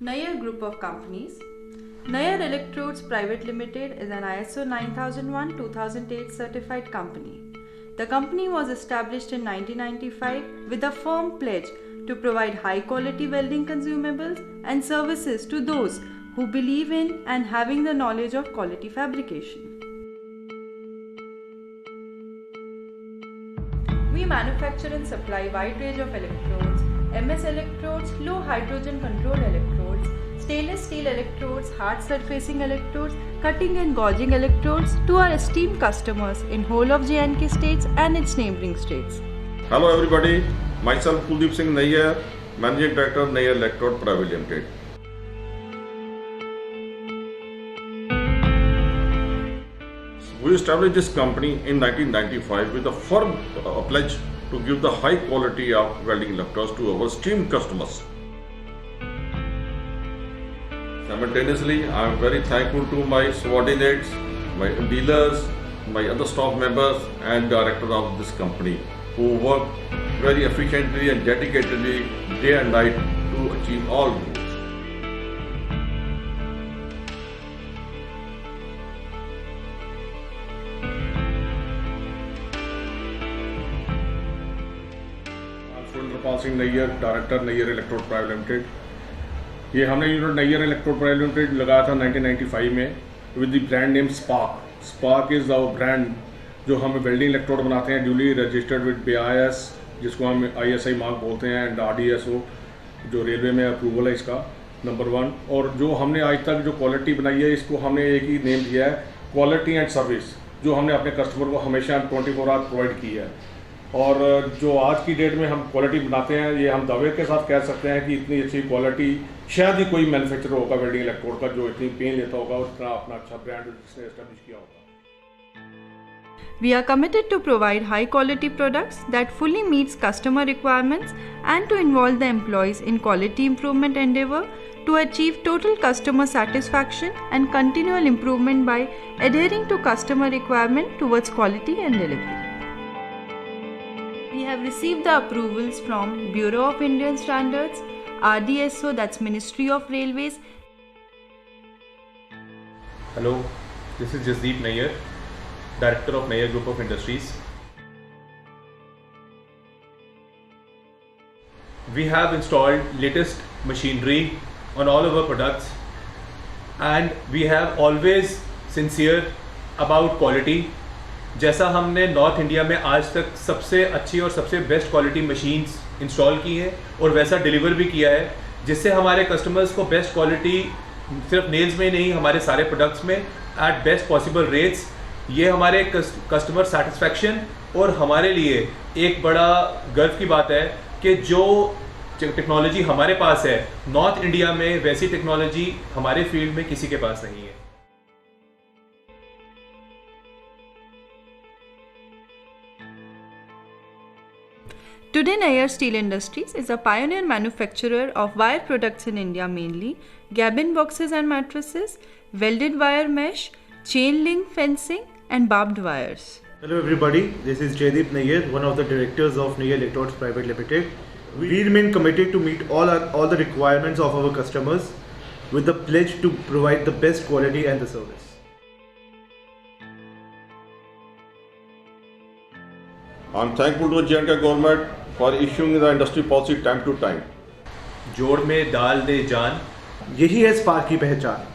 Nair Group of Companies. Nair Electrodes Private Limited is an ISO 9001-2008 certified company. The company was established in 1995 with a firm pledge to provide high-quality welding consumables and services to those who believe in and having the knowledge of quality fabrication. We manufacture and supply a wide range of electrodes, MS electrodes, low hydrogen controlled electrodes, stainless steel electrodes, hard surfacing electrodes, cutting and gouging electrodes to our esteemed customers in whole of J&K states and its neighboring states. Hello everybody, myself Kuldeep Singh Nair, Managing Director Nair Electrode Private Limited. We established this company in 1995 with a firm pledge to give the high quality of welding electrodes to our esteemed customers. Simultaneously, I am very thankful to my subordinates, my dealers, my other staff members and directors of this company who work very efficiently and dedicatedly day and night to achieve all goals. Surendra Singh Nair, Director Nair Electrode Private Limited. ये हमने unit Nayyar electrode private limited लगाया था 1995 में with the brand name spark. Spark is our brand जो हम welding electrode बनाते हैं duly registered with BIS जिसको हम ISI मार्क बोलते हैं एंड RDSO जो रेलवे में अप्रूवल है इसका नंबर 1. और जो हमने आज तक जो क्वालिटी बनाई है इसको हमने एक ही नेम दिया है क्वालिटी एंड सर्विस जो हमने अपने कस्टमर को हमेशा 24 आवर प्रोवाइड की है. और जो आज की डेट में हम क्वालिटी बनाते हैं ये हम दावे के साथ कह सकते हैं कि इतनी अच्छी क्वालिटी शायद ही कोई मैन्युफैक्चरर होगा वेल्डिंग इलेक्ट्रोड का जो इतनी पेन लेता होगा और इतना अपना अच्छा ब्रांड जिसने एस्टैब्लिश किया होगा. We are committed to provide high quality products that fully meets customer requirements and to involve the employees in quality improvement endeavor to achieve total customer satisfaction and continual improvement by adhering to customer requirement towards quality and delivery. We have received the approvals from Bureau of Indian Standards, RDSO, that's Ministry of Railways. Hello, this is Jasdeep Nair, Director of Nair Group of Industries. We have installed latest machinery on all of our products and we have always sincere about quality. जैसा हमने north India में आज तक सबसे अच्छी और सबसे best quality machines install की हैं और वैसा डिलीवर भी किया है जिससे हमारे कस्टमर्स को बेस्ट क्वालिटी सिर्फ नेल्स में नहीं हमारे सारे प्रोडक्ट्स में एट बेस्ट पॉसिबल रेट्स. ये हमारे कस्टमर सेटिस्फैक्शन और हमारे लिए एक बड़ा गर्व की बात है कि जो टेक्नोलॉजी हमारे पास है नॉर्थ इंडिया में वैसी टेक्नोलॉजी हमारे फील्ड में किसी के पास नहीं है. Today, Nair Steel Industries is a pioneer manufacturer of wire products in India, mainly cabin boxes and mattresses, welded wire mesh, chain link fencing, and barbed wires. Hello everybody, this is Jaideep Nair, one of the directors of Nair Electrodes Private Limited. We remain committed to meet all the requirements of our customers with the pledge to provide the best quality and the service. I'm thankful to the J&K government for issuing the industry policy time to time. जोड़ में डाल दे जान यही है spark की पहचान.